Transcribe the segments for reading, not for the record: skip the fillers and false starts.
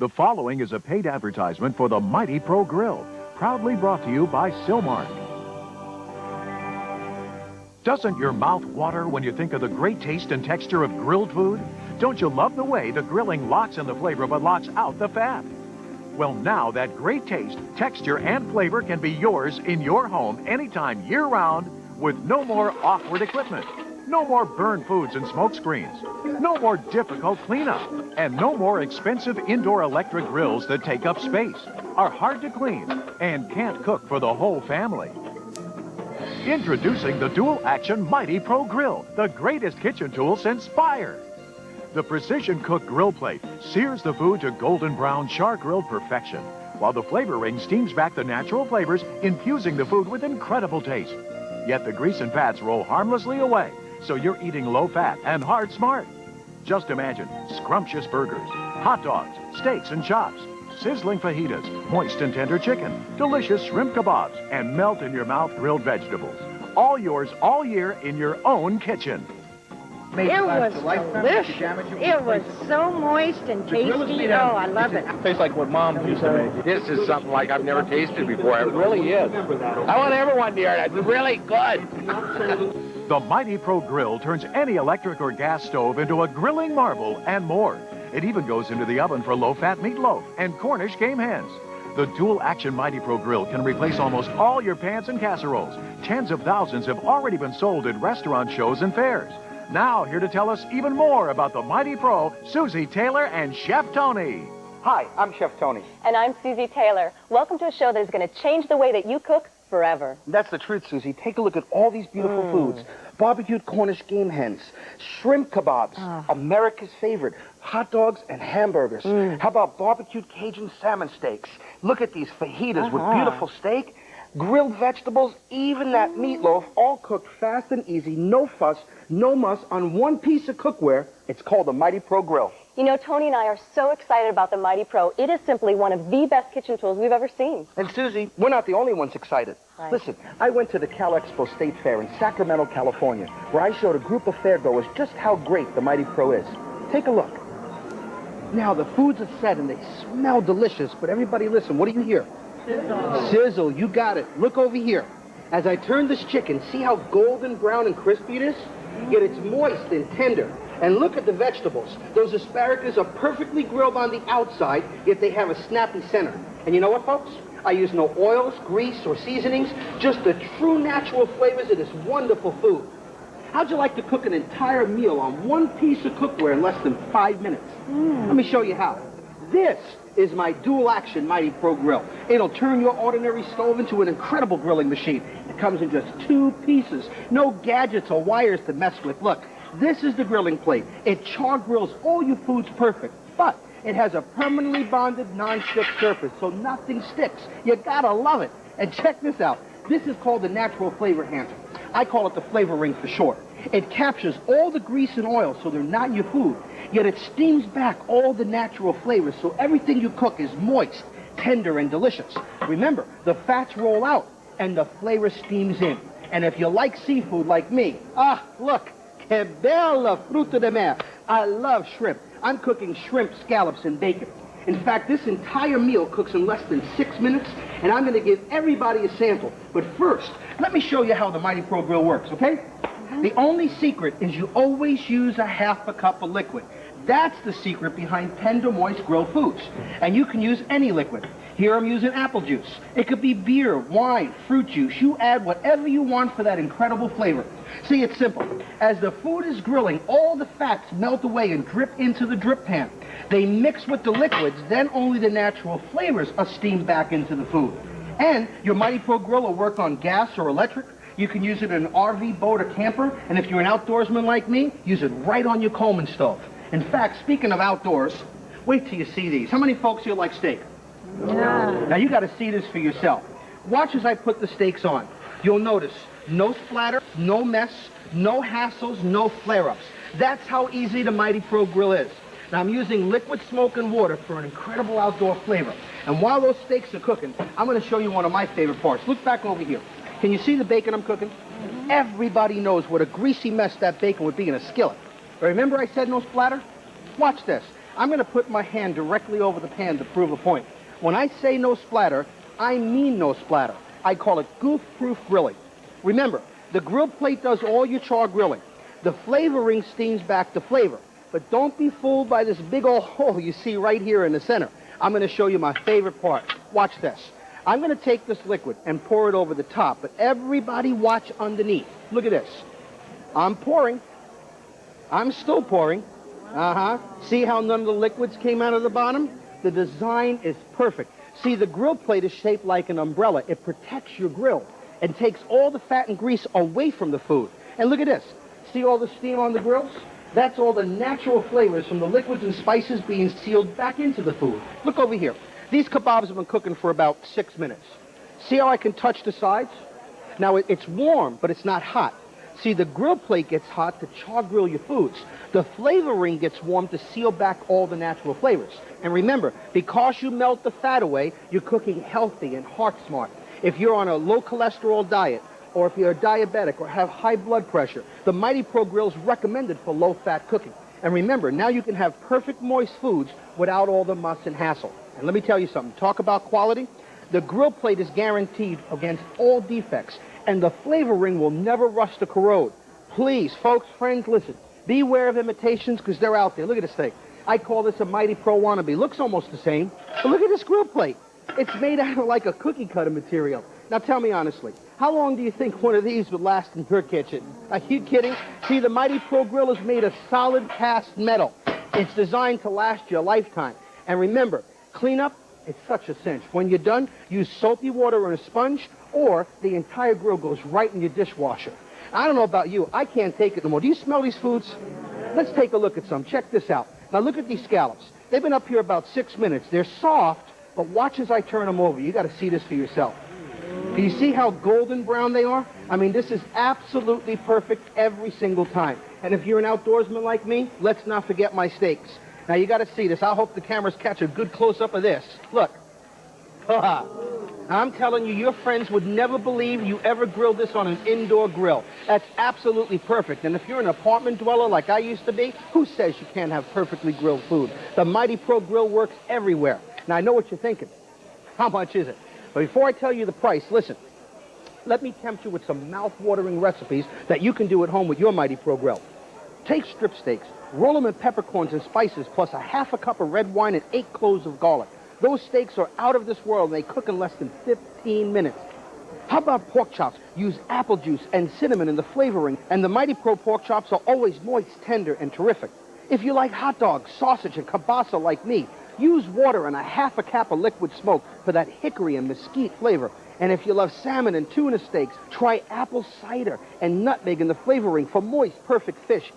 The following is a paid advertisement for the Mighty Pro Grill, proudly brought to you by Silmark. Doesn't your mouth water when you think of the great taste and texture of grilled food? Don't you love the way the grilling locks in the flavor but locks out the fat? Well, now that great taste, texture, and flavor can be yours in your home anytime year-round with no more awkward equipment, no more burned foods and smoke screens, no more difficult cleanup, and no more expensive indoor electric grills that take up space, are hard to clean, and can't cook for the whole family. Introducing the dual-action Mighty Pro Grill, the greatest kitchen tool since fire. The precision-cooked grill plate sears the food to golden brown char-grilled perfection, while the flavor ring steams back the natural flavors, infusing the food with incredible taste. Yet the grease and fats roll harmlessly away, so you're eating low-fat and hard-smart. Just imagine scrumptious burgers, hot dogs, steaks and chops, sizzling fajitas, moist and tender chicken, delicious shrimp kebabs, and melt-in-your-mouth grilled vegetables. All yours all year in your own kitchen. It was delicious. It was so moist and tasty. Oh, I love it. Tastes like what Mom used to make. This is something like I've never tasted before. It really is. I want everyone to hear it. It's really good. The Mighty Pro Grill turns any electric or gas stove into a grilling marvel and more. It even goes into the oven for low-fat meatloaf and Cornish game hens. The dual-action Mighty Pro Grill can replace almost all your pans and casseroles. Tens of thousands have already been sold at restaurant shows and fairs. Now, here to tell us even more about the Mighty Pro, Susie Taylor and Chef Tony. Hi, I'm Chef Tony. And I'm Susie Taylor. Welcome to a show that is going to change the way that you cook forever. That's the truth, Susie. Take a look at all these beautiful foods. Barbecued Cornish game hens, shrimp kebabs, America's favorite, hot dogs and hamburgers. How about barbecued Cajun salmon steaks? Look at these fajitas with beautiful steak, grilled vegetables, even that meatloaf, all cooked fast and easy, no fuss, no muss, on one piece of cookware. It's called the Mighty Pro Grill. You know, Tony and I are so excited about the Mighty Pro. It is simply one of the best kitchen tools we've ever seen. And Susie, we're not the only ones excited. Right. Listen, I went to the Cal Expo State Fair in Sacramento, California, where I showed a group of fairgoers just how great the Mighty Pro is. Take a look. Now, the foods are set and they smell delicious, but everybody listen, what do you hear? Sizzle. Sizzle, you got it. Look over here. As I turn this chicken, see how golden brown and crispy it is? Yet it's moist and tender. And look at the vegetables. Those asparagus are perfectly grilled on the outside, yet they have a snappy center. And you know what, folks? I use no oils, grease, or seasonings, just the true natural flavors of this wonderful food. How'd you like to cook an entire meal on one piece of cookware in less than 5 minutes? Let me show you how. This is my dual-action Mighty Pro Grill. It'll turn your ordinary stove into an incredible grilling machine. It comes in just 2 pieces. No gadgets or wires to mess with. Look, this is the grilling plate. It char grills all your foods perfect, but it has a permanently bonded non-stick surface, so nothing sticks. You gotta love it. And check this out. This is called the natural flavor enhancer. I call it the flavor ring for short. It captures all the grease and oil so they're not in your food, yet it steams back all the natural flavors so everything you cook is moist, tender, and delicious. Remember, the fats roll out and the flavor steams in. And if you like seafood like me, look, que bella fruta de mar. I love shrimp. I'm cooking shrimp, scallops, and bacon. In fact, this entire meal cooks in less than 6 minutes, and I'm going to give everybody a sample. But first, let me show you how the Mighty Pro Grill works, okay? The only secret is you always use a half a cup of liquid. That's the secret behind tender, moist grilled foods. And you can use any liquid. Here I'm using apple juice. It could be beer, wine, fruit juice. You add whatever you want for that incredible flavor. See, it's simple. As the food is grilling, all the fats melt away and drip into the drip pan. They mix with the liquids, then only the natural flavors are steamed back into the food. And your Mighty Pro Grill will work on gas or electric. You can use it in an RV, boat, or camper. And if you're an outdoorsman like me, use it right on your Coleman stove. In fact, speaking of outdoors, wait till you see these. How many folks here like steak? Yeah. Now, you got to see this for yourself. Watch as I put the steaks on. You'll notice no splatter, no mess, no hassles, no flare-ups. That's how easy the Mighty Pro Grill is. Now, I'm using liquid smoke and water for an incredible outdoor flavor. And while those steaks are cooking, I'm going to show you one of my favorite parts. Look back over here. Can you see the bacon I'm cooking? Everybody knows what a greasy mess that bacon would be in a skillet. Remember I said no splatter? Watch this. I'm going to put my hand directly over the pan to prove a point. When I say no splatter, I mean no splatter. I call it goof-proof grilling. Remember, the grill plate does all your char grilling. The flavoring steams back the flavor. But don't be fooled by this big old hole you see right here in the center. I'm going to show you my favorite part. Watch this. I'm going to take this liquid and pour it over the top, but everybody watch underneath. Look at this. I'm pouring. I'm still pouring. See how none of the liquids came out of the bottom? The design is perfect. See, the grill plate is shaped like an umbrella. It protects your grill and takes all the fat and grease away from the food. And look at this. See all the steam on the grills? That's all the natural flavors from the liquids and spices being sealed back into the food. Look over here. These kebabs have been cooking for about 6 minutes. See how I can touch the sides? Now, it's warm, but it's not hot. See, the grill plate gets hot to char grill your foods. The flavoring gets warm to seal back all the natural flavors. And remember, because you melt the fat away, you're cooking healthy and heart smart. If you're on a low cholesterol diet, or if you're diabetic or have high blood pressure, the Mighty Pro Grill is recommended for low-fat cooking. And remember, now you can have perfect moist foods without all the muss and hassle. And let me tell you something. Talk about quality. The grill plate is guaranteed against all defects, and the flavoring will never rust or corrode. Please, folks, friends, listen. Beware of imitations because they're out there. Look at this thing. I call this a Mighty Pro wannabe. Looks almost the same. But look at this grill plate. It's made out of like a cookie cutter material. Now tell me honestly, how long do you think one of these would last in your kitchen? Are you kidding? See, the Mighty Pro Grill is made of solid cast metal. It's designed to last you a lifetime. And remember, cleanup, it's such a cinch. When you're done, use soapy water and a sponge, or the entire grill goes right in your dishwasher. I don't know about you, I can't take it no more. Do you smell these foods? Let's take a look at some. Check this out. Now look at these scallops. They've been up here about 6 minutes. They're soft, but watch as I turn them over. You got to see this for yourself. Do you see how golden brown they are? I mean, this is absolutely perfect every single time. And if you're an outdoorsman like me, let's not forget my steaks. Now, you got to see this. I hope the cameras catch a good close-up of this. Look. I'm telling you, your friends would never believe you ever grilled this on an indoor grill. That's absolutely perfect. And if you're an apartment dweller like I used to be, who says you can't have perfectly grilled food? The Mighty Pro Grill works everywhere. Now, I know what you're thinking. How much is it? But before I tell you the price, listen. Let me tempt you with some mouth-watering recipes that you can do at home with your Mighty Pro Grill. Take strip steaks, roll them in peppercorns and spices, plus a half a cup of red wine and 8 cloves of garlic. Those steaks are out of this world, and they cook in less than 15 minutes. How about pork chops? Use apple juice and cinnamon in the flavoring, and the Mighty Pro pork chops are always moist, tender, and terrific. If you like hot dogs, sausage, and kielbasa like me, use water and a half a cup of liquid smoke for that hickory and mesquite flavor. And if you love salmon and tuna steaks, try apple cider and nutmeg in the flavoring for moist, perfect fish.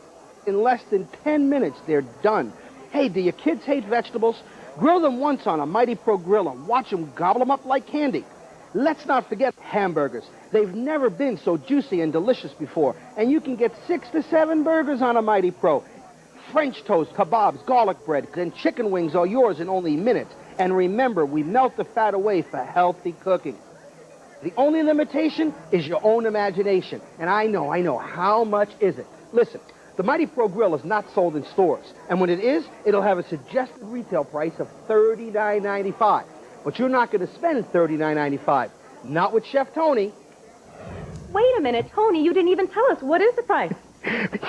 In less than 10 minutes, they're done. Hey, do your kids hate vegetables? Grill them once on a Mighty Pro Grill and watch them gobble them up like candy. Let's not forget hamburgers. They've never been so juicy and delicious before. And you can get 6 to 7 burgers on a Mighty Pro. French toast, kebabs, garlic bread, and chicken wings are yours in only minutes. And remember, we melt the fat away for healthy cooking. The only limitation is your own imagination. And I know, how much is it? Listen, the Mighty Pro Grill is not sold in stores. And when it is, it'll have a suggested retail price of $39.95. But you're not going to spend $39.95. Not with Chef Tony. Wait a minute, Tony, you didn't even tell us. What is the price?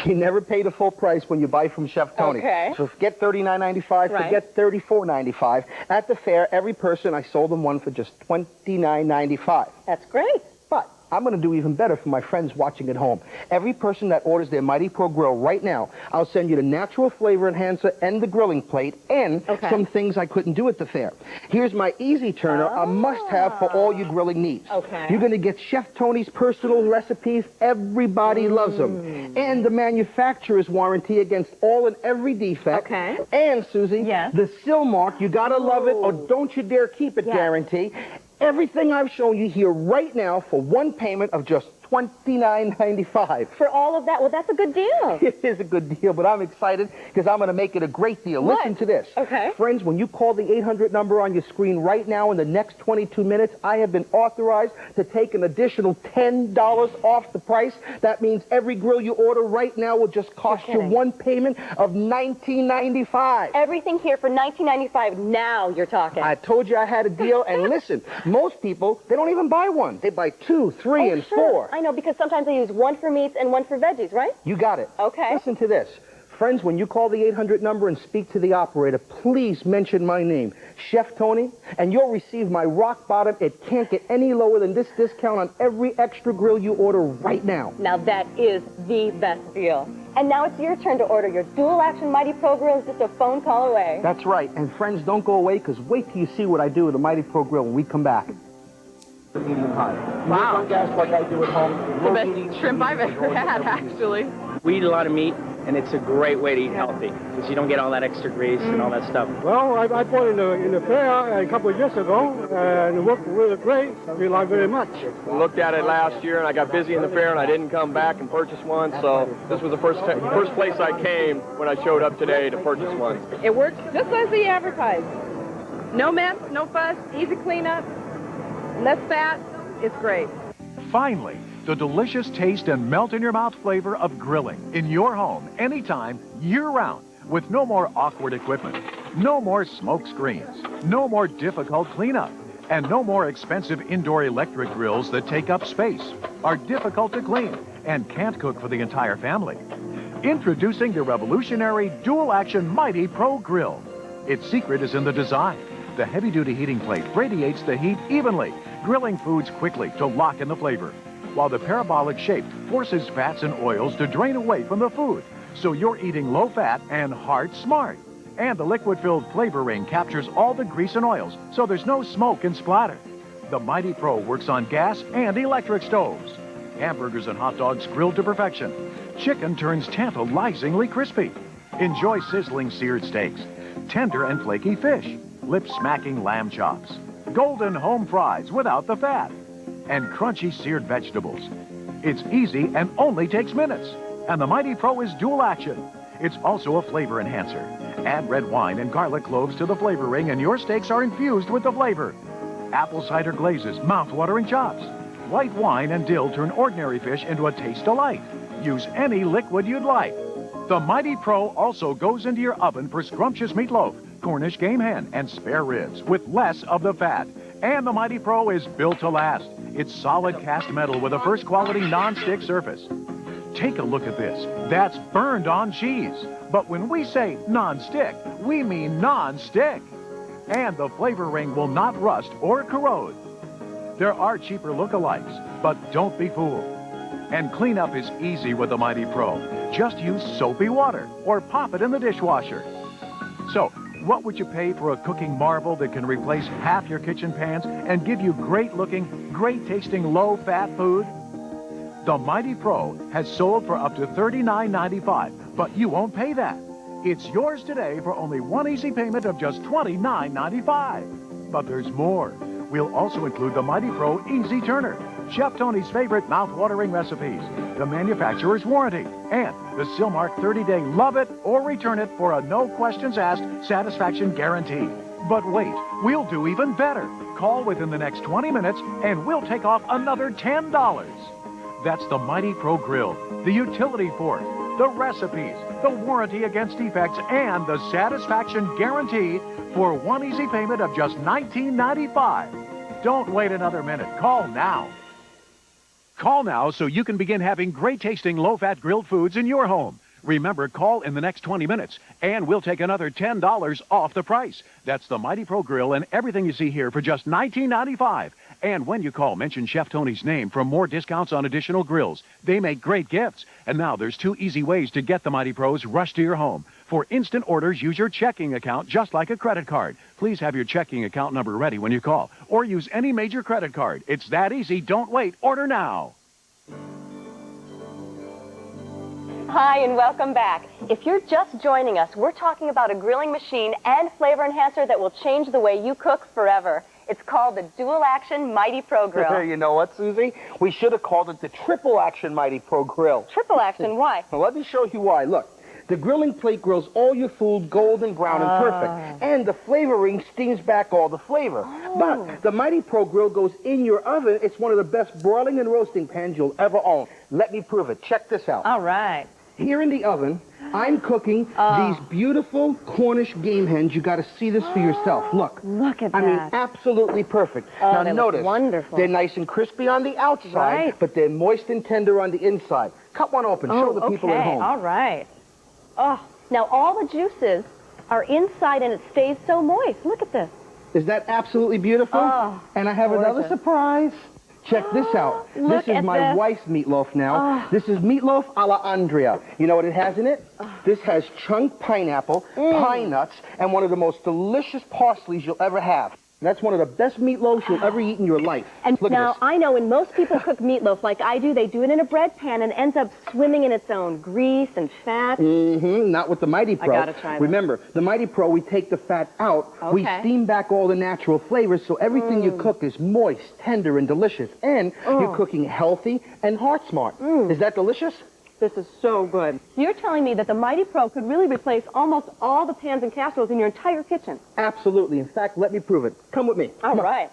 You never pay the full price when you buy from Chef Tony. Okay. So forget $39.95, Right. forget $34.95. At the fair, every person, I sold them one for just $29.95. That's great. But I'm going to do even better for my friends watching at home. Every person that orders their Mighty Pro Grill right now, I'll send you the natural flavor enhancer and the grilling plate and some things I couldn't do at the fair. Here's my easy turner, a must-have for all your grilling needs. Okay. You're going to get Chef Tony's personal recipes. Everybody loves them. And the manufacturer's warranty against all and every defect. Okay. And, Susie, Yes. the seal mark, you got to love it or don't you dare keep it guarantee. Everything I've shown you here right now for one payment of just $29.95. For all of that? Well, that's a good deal. It is a good deal, but I'm excited because I'm going to make it a great deal. What? Listen to this. Okay. Friends, when you call the 800 number on your screen right now in the next 22 minutes, I have been authorized to take an additional $10 off the price. That means every grill you order right now will just cost you one payment of $19.95. Everything here for $19.95 now you're talking. I told you I had a deal, and listen, most people, they don't even buy one. They buy 2, 3, and 4. I know, because sometimes they use one for meats and one for veggies, right? You got it. Okay. Listen to this. Friends, when you call the 800 number and speak to the operator, please mention my name, Chef Tony, and you'll receive my rock bottom. It can't get any lower than this discount on every extra grill you order right now. Now that is the best deal. And now it's your turn to order your dual action Mighty Pro grill is just a phone call away. That's right. And friends, don't go away, because wait till you see what I do with the Mighty Pro grill when we come back. Wow. On gas like I do at home. The best shrimp I've ever had, actually. We eat a lot of meat, and it's a great way to eat healthy because you don't get all that extra grease and all that stuff. Well, I bought in the fair a couple of years ago, and it worked really great. We like very much. I looked at it last year, and I got busy in the fair, and I didn't come back and purchase one. So this was the first place I came when I showed up today to purchase one. It works just as they advertise. No mess, no fuss, easy cleanup, less fat. It's great. Finally, the delicious taste and melt-in-your-mouth flavor of grilling in your home, anytime, year-round, with no more awkward equipment, no more smoke screens, no more difficult cleanup, and no more expensive indoor electric grills that take up space, are difficult to clean, and can't cook for the entire family. Introducing the revolutionary dual-action Mighty Pro Grill. Its secret is in the design. The heavy-duty heating plate radiates the heat evenly, grilling foods quickly to lock in the flavor, while the parabolic shape forces fats and oils to drain away from the food, so you're eating low-fat and heart-smart. And the liquid-filled flavor ring captures all the grease and oils, so there's no smoke and splatter. The Mighty Pro works on gas and electric stoves. Hamburgers and hot dogs grilled to perfection. Chicken turns tantalizingly crispy. Enjoy sizzling seared steaks, tender and flaky fish, lip-smacking lamb chops, golden home fries without the fat, and crunchy seared vegetables. It's easy and only takes minutes. And the Mighty Pro is dual action. It's also a flavor enhancer. Add red wine and garlic cloves to the flavor ring and your steaks are infused with the flavor. Apple cider glazes, mouth-watering chops. White wine and dill turn ordinary fish into a taste delight. Use any liquid you'd like. The Mighty Pro also goes into your oven for scrumptious meatloaf, Cornish game hen, and spare ribs with less of the fat. And the Mighty Pro is built to last. It's solid cast metal with a first-quality non-stick surface. Take a look at this. That's burned-on cheese. But when we say non-stick, we mean non-stick. And the flavor ring will not rust or corrode. There are cheaper lookalikes, but don't be fooled. And cleanup is easy with the Mighty Pro. Just use soapy water or pop it in the dishwasher. So, what would you pay for a cooking marvel that can replace half your kitchen pans and give you great-looking, great-tasting, low-fat food? The Mighty Pro has sold for up to $39.95, but you won't pay that. It's yours today for only one easy payment of just $29.95. But there's more. We'll also include the Mighty Pro Easy Turner, Chef Tony's favorite mouth-watering recipes, the manufacturer's warranty, and the Silmark 30-day love it or return it for a no-questions-asked satisfaction guarantee. But wait, we'll do even better. Call within the next 20 minutes and we'll take off another $10. That's the Mighty Pro Grill, the utility for it, the recipes, the warranty against defects, and the satisfaction guarantee for one easy payment of just $19.95. Don't wait another minute. Call now. Call now so you can begin having great-tasting, low-fat grilled foods in your home. Remember, call in the next 20 minutes, and we'll take another $10 off the price. That's the Mighty Pro Grill and everything you see here for just $19.95. And when you call, mention Chef Tony's name for more discounts on additional grills. They make great gifts. And now there's 2 easy ways to get the Mighty Pros rushed to your home. For instant orders, use your checking account just like a credit card. Please have your checking account number ready when you call. Or use any major credit card. It's that easy. Don't wait. Order now. Hi, and welcome back. If you're just joining us, we're talking about a grilling machine and flavor enhancer that will change the way you cook forever. It's called the Dual Action Mighty Pro Grill. You know what, Susie? We should have called it the Triple Action Mighty Pro Grill. Triple Action, why? Well, let me show you why. Look. The grilling plate grills all your food golden brown and perfect. And the flavoring steams back all the flavor. But the Mighty Pro Grill goes in your oven. It's one of the best broiling and roasting pans you'll ever own. Let me prove it. Check this out. All right. Here in the oven, I'm cooking these beautiful Cornish game hens. You got to see this for yourself. Look. Look at that. I mean, absolutely perfect. Now they notice, look wonderful. They're nice and crispy on the outside, Right. but they're moist and tender on the inside. Cut one open. Show the people at home. All right. Oh, now all the juices are inside and it stays so moist. Look at this. Is that absolutely beautiful? Oh, and I have another gorgeous. surprise. Check this out. Look This is at my this. wife's meatloaf now. This is meatloaf a la Andrea. You know what it has in it? This has chunked pineapple, pine nuts, and one of the most delicious parsleys you'll ever have. That's one of the best meatloafs you'll ever eat in your life. And Look at now this. I know when most people cook meatloaf like I do, they do it in a bread pan and ends up swimming in its own grease and fat. Not with the Mighty Pro. gotta try this. Remember, the Mighty Pro, we take the fat out. We Okay. steam back all the natural flavors, so everything you cook is moist, tender, and delicious. And you're cooking healthy and heart smart. Is that delicious? This is so good. You're telling me that the Mighty Pro could really replace almost all the pans and casseroles in your entire kitchen. Absolutely. In fact, let me prove it. Come with me. All right.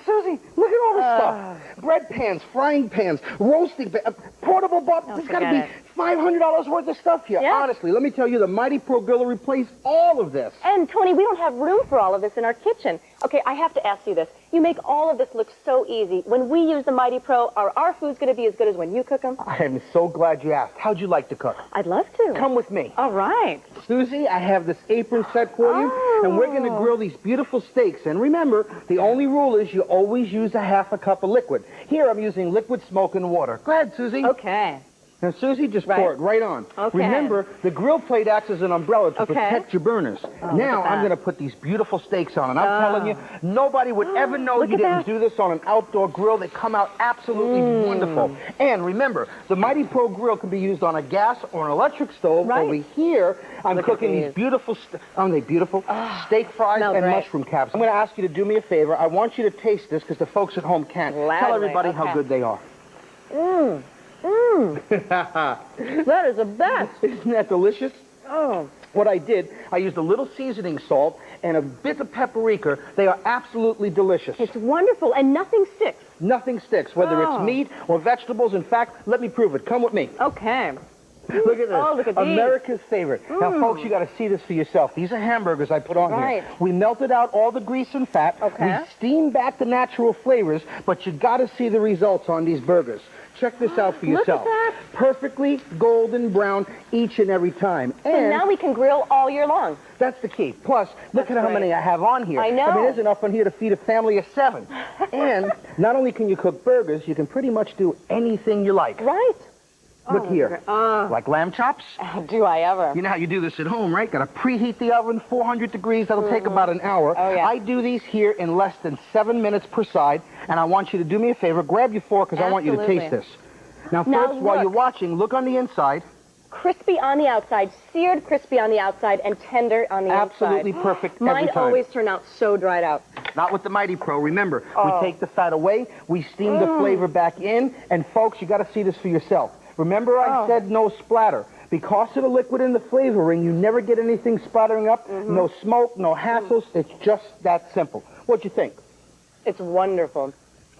Susie, look at all this stuff. Bread pans, frying pans, roasting pans, portable bob. There's got to forget be $500 worth of stuff here. Yeah. Honestly, let me tell you, the Mighty Pro Grill will replace all of this. And Tony, we don't have room for all of this in our kitchen. Okay, I have to ask you this. You make all of this look so easy. When we use the Mighty Pro, are our foods going to be as good as when you cook them? I am so glad you asked. How'd you like to cook? I'd love to. Come with me. All right. Susie, I have this apron set for you, and we're going to grill these beautiful steaks. And remember, the only rule is you always use a half a cup of liquid. Here, I'm using liquid smoke and water. Go ahead, Susie. Okay. Now, Susie, just pour it right on. Okay. Remember, the grill plate acts as an umbrella to Okay. protect your burners. Now, I'm going to put these beautiful steaks on, and I'm telling you, nobody would ever know Look you at didn't that. do this on an outdoor grill. They come out absolutely wonderful. And remember, the Mighty Pro Grill can be used on a gas or an electric stove. Right. Over here, I'm Look at cooking these. these beautiful, aren't they beautiful? Steak fries Smell and great. mushroom caps. I'm going to ask you to do me a favor. I want you to taste this because the folks at home can't. Tell Gladly. everybody how Okay. good they are. That is the best. Isn't that delicious? Oh. What I did, I used a little seasoning salt and a bit of paprika. They are absolutely delicious. It's wonderful, and nothing sticks. Nothing sticks, whether it's meat or vegetables. In fact, let me prove it. Come with me. Okay. Look at this. Oh, look at these. America's favorite. Now, folks, you got to see this for yourself. These are hamburgers I put on Right. here. We melted out all the grease and fat. Okay. We steamed back the natural flavors, but you got to see the results on these burgers. Check this out for Look at yourself. that. Perfectly golden brown each and every time. So And now we can grill all year long. that's the key. Plus, look at how great. many I have on here. I know. I mean, there's enough on here to feed a family of 7. And not only can you cook burgers, you can pretty much do anything you like. Right. Look here. Like lamb chops. Do I ever? You know how you do this at home, right? Got to preheat the oven, 400 degrees. That'll take about an hour. Oh, yeah. I do these here in less than 7 minutes per side. And I want you to do me a favor. Grab your fork because I want you to Absolutely. taste this. Now, Now, folks, while look. you're watching, look on the inside. Crispy on the outside, seared crispy on the outside, and tender on the Absolutely inside. perfect Mine every time. always turn out so dried out. Not with the Mighty Pro. Remember, we take the fat away, we steam the flavor back in, and folks, you got to see this for yourself. Remember I said no splatter. Because of the liquid in the flavoring, you never get anything splattering up, no smoke, no hassles. It's just that simple. What'd you think? It's wonderful.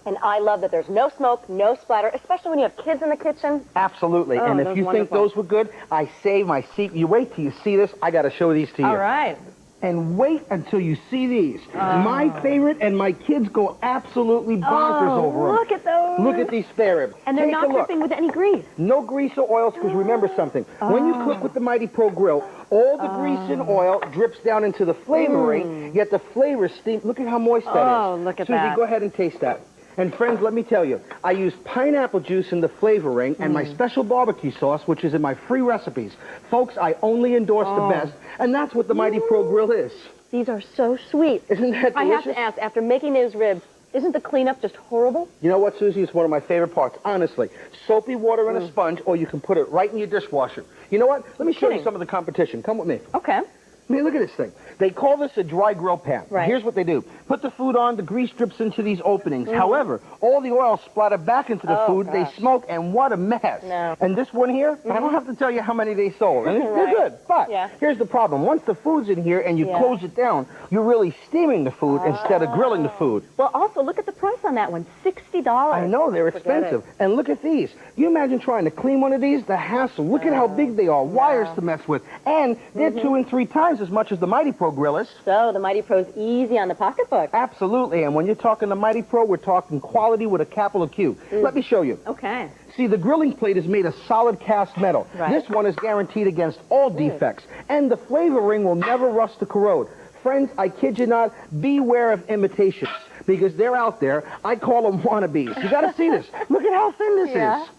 And I love that there's no smoke, no splatter, especially when you have kids in the kitchen. Absolutely. Oh, and if those you think wonderful. those were good, I save my seat. You wait till you see this. I got to show these to you. All right. And wait until you see these. My favorite, and my kids go absolutely bonkers over them. Look at those. Look at these spare ribs. And they're Take not a look. dripping with any grease. No grease or oils, because remember something. When you cook with the Mighty Pro Grill, all the grease and oil drips down into the flavoring, yet the flavor steam. Look at how moist that is. Oh, look at Susie, that. go ahead and taste that. And friends, let me tell you, I use pineapple juice in the flavoring and my special barbecue sauce, which is in my free recipes. Folks, I only endorse the best, and that's what the Mighty Pro Grill is. These are so sweet. Isn't that delicious? I have to ask, after making those ribs, Isn't the cleanup just horrible? You know what, Susie? It's one of my favorite parts, honestly. Soapy water and a sponge, or you can put it right in your dishwasher. You know what? Let me show you some of the competition. Come with me. Okay. I mean, look at this thing. They call this a dry grill pan. Right. Here's what they do. Put the food on, the grease drips into these openings. However, all the oil splatter back into the food. Gosh. They smoke, and what a mess. No. And this one here, I don't have to tell you how many they sold. And they're good. But here's the problem. Once the food's in here and you close it down, you're really steaming the food instead of grilling the food. Well, also, look at the price on that one. $60. I know, they're expensive. And look at these. You imagine trying to clean one of these? The hassle. Look at how big they are. Wires to mess with. And they're 2 and 3 times as much as the Mighty Pro grill is. So the Mighty Pro's easy on the pocketbook. Absolutely. And when you're talking the Mighty Pro, we're talking quality with a capital Q. Let me show you. Okay. See, the grilling plate is made of solid cast metal. Right. This one is guaranteed against all defects. And the flavor ring will never rust or corrode. Friends, I kid you not, beware of imitations. Because they're out there. I call them wannabes. You got to see this. Look at how thin this is.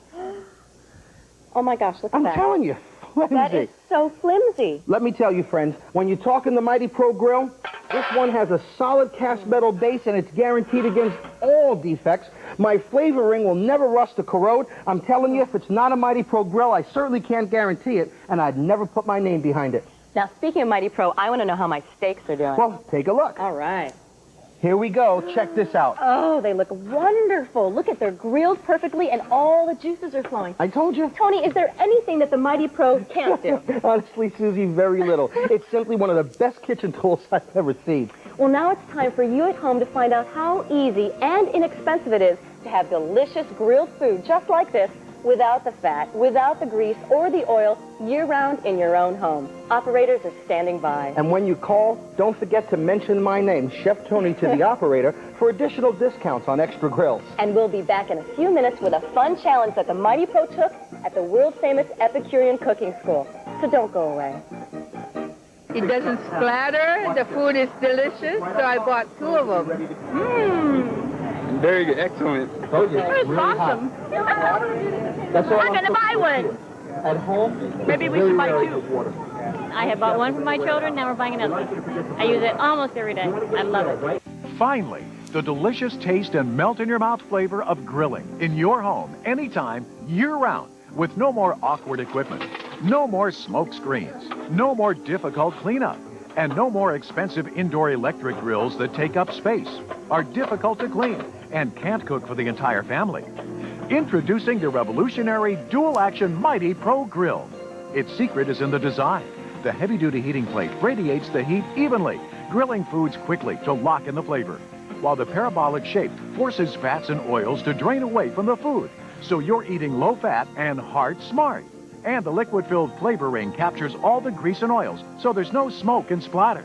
Oh, my gosh, look at that. I'm telling you. Flimsy. That is so flimsy. Let me tell you, friends, when you're talking the Mighty Pro grill, this one has a solid cast metal base, and it's guaranteed against all defects. My flavor ring will never rust or corrode. I'm telling you, if it's not a Mighty Pro grill, I certainly can't guarantee it, and I'd never put my name behind it. Now, speaking of Mighty Pro, I want to know how my steaks are doing. Well, take a look. All right. Here we go. Check this out. Oh, they look wonderful. Look at, they're grilled perfectly and all the juices are flowing. I told you. Tony, is there anything that the Mighty Pro can't do? Honestly, Susie, very little. It's simply one of the best kitchen tools I've ever seen. Well, now it's time for you at home to find out how easy and inexpensive it is to have delicious grilled food just like this, without the fat, without the grease or the oil, year-round in your own home. Operators are standing by. And when you call, don't forget to mention my name, Chef Tony, to the operator for additional discounts on extra grills. And we'll be back in a few minutes with a fun challenge that the Mighty Pro took at the world-famous Epicurean Cooking School. So don't go away. It doesn't splatter. The food is delicious, so I bought 2 of them. Very good. Excellent. It's awesome. That's all I'm going to buy one. At home, Maybe we should buy 2. I have bought one for my children, now we're buying another one. I use it almost every day. I love it. Finally, the delicious taste and melt-in-your-mouth flavor of grilling in your home, anytime, year-round, with no more awkward equipment, no more smoke screens, no more difficult cleanup, and no more expensive indoor electric grills that take up space, are difficult to clean, and can't cook for the entire family. Introducing the revolutionary dual-action Mighty Pro Grill. Its secret is in the design. The heavy-duty heating plate radiates the heat evenly, grilling foods quickly to lock in the flavor, while the parabolic shape forces fats and oils to drain away from the food, so you're eating low-fat and heart-smart. And the liquid-filled flavor ring captures all the grease and oils, so there's no smoke and splatter.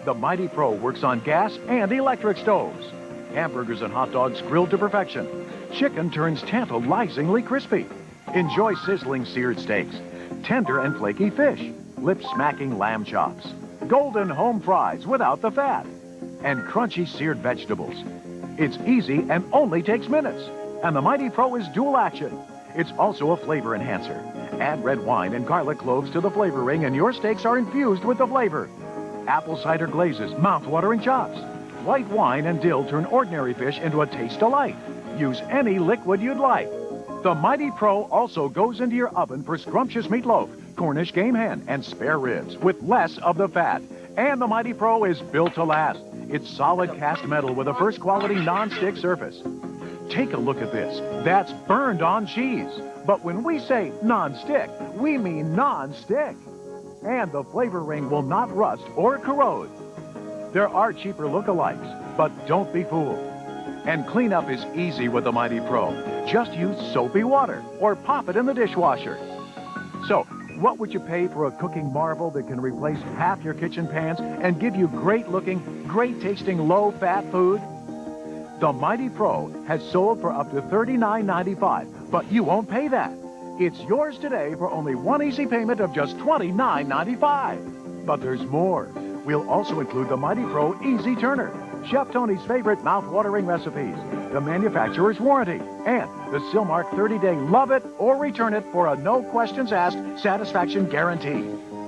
The Mighty Pro works on gas and electric stoves. Hamburgers and hot dogs grilled to perfection. Chicken turns tantalizingly crispy. Enjoy sizzling seared steaks, tender and flaky fish, lip-smacking lamb chops, golden home fries without the fat, and crunchy seared vegetables. It's easy and only takes minutes. And the Mighty Pro is dual action. It's also a flavor enhancer. Add red wine and garlic cloves to the flavor ring and your steaks are infused with the flavor. Apple cider glazes, mouth-watering chops. White wine and dill turn ordinary fish into a taste delight. Use any liquid you'd like. The Mighty Pro also goes into your oven for scrumptious meatloaf, Cornish game hen, and spare ribs with less of the fat. And the Mighty Pro is built to last. It's solid cast metal with a first-quality non-stick surface. Take a look at this. That's burned-on cheese. But when we say non-stick, we mean non-stick. And the flavor ring will not rust or corrode. There are cheaper lookalikes, but don't be fooled. And cleanup is easy with the Mighty Pro. Just use soapy water or pop it in the dishwasher. So, what would you pay for a cooking marvel that can replace half your kitchen pans and give you great-looking, great-tasting, low-fat food? The Mighty Pro has sold for up to $39.95, but you won't pay that. It's yours today for only one easy payment of just $29.95. But there's more. We'll also include the Mighty Pro Easy Turner, Chef Tony's favorite mouth-watering recipes, the manufacturer's warranty, and the Silmark 30-day love it or return it for a no-questions-asked satisfaction guarantee.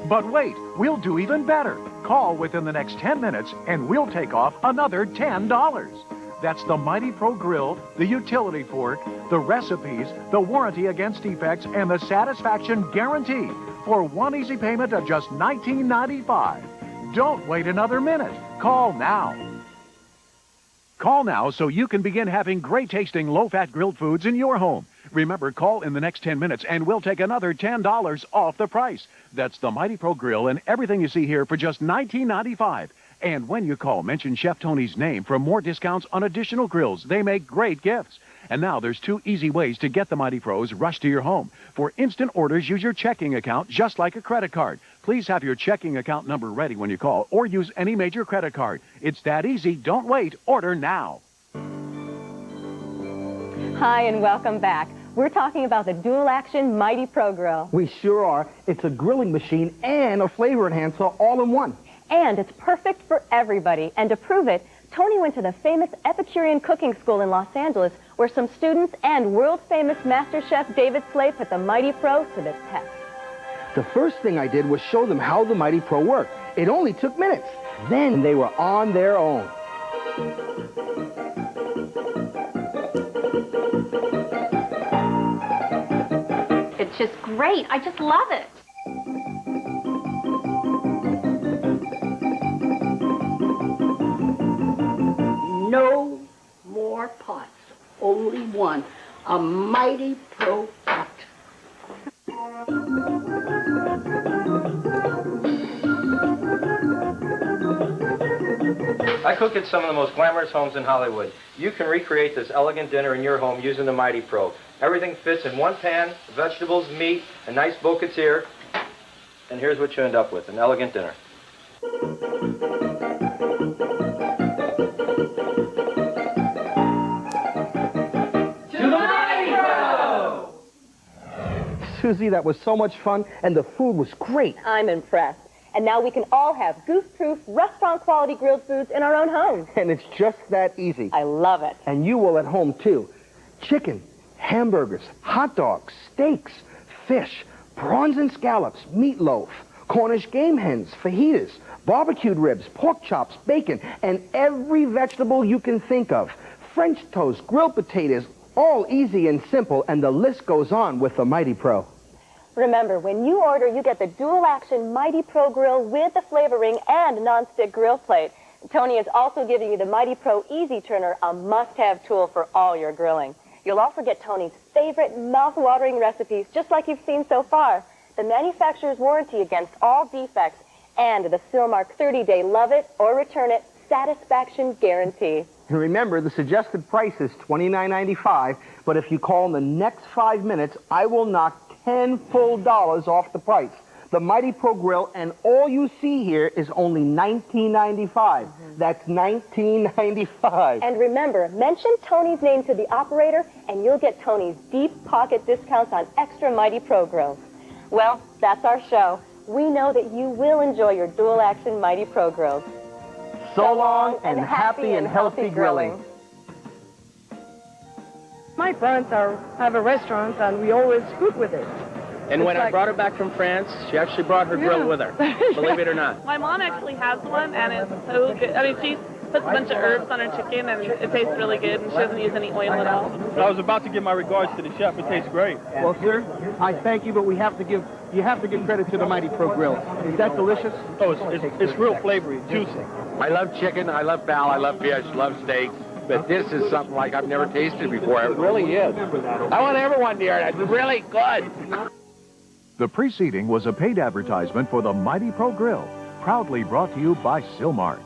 But wait, we'll do even better. Call within the next 10 minutes and we'll take off another $10. That's the Mighty Pro Grill, the utility fork, the recipes, the warranty against defects, and the satisfaction guarantee for one easy payment of just $19.95. Don't wait another minute. Call now. Call now so you can begin having great-tasting, low-fat grilled foods in your home. Remember, call in the next 10 minutes, and we'll take another $10 off the price. That's the Mighty Pro Grill and everything you see here for just $19.95. And when you call, mention Chef Tony's name for more discounts on additional grills. They make great gifts. And now there's 2 easy ways to get the Mighty Pros rushed to your home. For instant orders, use your checking account just like a credit card. Please have your checking account number ready when you call, or use any major credit card. It's that easy. Don't wait. Order now. Hi, and welcome back. We're talking about the dual-action Mighty Pro Grill. We sure are. It's a grilling machine and a flavor enhancer all in one. And it's perfect for everybody. And to prove it, Tony went to the famous Epicurean cooking school in Los Angeles, where some students and world-famous master chef David Slay put the Mighty Pro to the test. The first thing I did was show them how the Mighty Pro worked. It only took minutes. Then they were on their own. It's just great. I just love it. No more pots. Only one. A Mighty Pro pot. I cook at some of the most glamorous homes in Hollywood. You can recreate this elegant dinner in your home using the Mighty Pro. Everything fits in one pan, vegetables, meat, a nice bouquetiere, and here's what you end up with, an elegant dinner. Susie, that was so much fun, and the food was great. I'm impressed. And now we can all have goose-proof, restaurant-quality grilled foods in our own homes. And it's just that easy. I love it. And you will at home, too. Chicken, hamburgers, hot dogs, steaks, fish, prawns and scallops, meatloaf, Cornish game hens, fajitas, barbecued ribs, pork chops, bacon, and every vegetable you can think of. French toast, grilled potatoes, all easy and simple, and the list goes on with the Mighty Pro. Remember, when you order, you get the dual-action Mighty Pro Grill with the flavor ring and non-stick grill plate. Tony is also giving you the Mighty Pro Easy Turner, a must-have tool for all your grilling. You'll also get Tony's favorite mouth-watering recipes, just like you've seen so far, the manufacturer's warranty against all defects, and the Silmark 30-day love it or return it satisfaction guarantee. And remember, the suggested price is $29.95, but if you call in the next 5 minutes, I will knock $10 full off the price. The Mighty Pro Grill, and all you see here is only $19.95. That's $19.95. And remember, mention Tony's name to the operator, and you'll get Tony's deep pocket discounts on extra Mighty Pro Grills. Well, that's our show. We know that you will enjoy your dual-action Mighty Pro Grills. So long, and happy and healthy grilling. My parents have a restaurant, and we always cook with it. And when I brought her back from France, she actually brought her grill with her, believe it or not. My mom actually has one, and it's so good. I mean, she puts a bunch of herbs on her chicken, and it tastes really good, and she doesn't use any oil at all. I was about to give my regards to the chef. It tastes great. Well, sir, I thank you, but you have to give credit to the Mighty Pro Grill. Is that delicious? Oh, it's real flavory, juicy. I love chicken, I love fowl, I love fish, love steaks. But this is something like I've never tasted before. It really is. I want everyone to hear it. It's really good. The preceding was a paid advertisement for the Mighty Pro Grill, proudly brought to you by Silmark.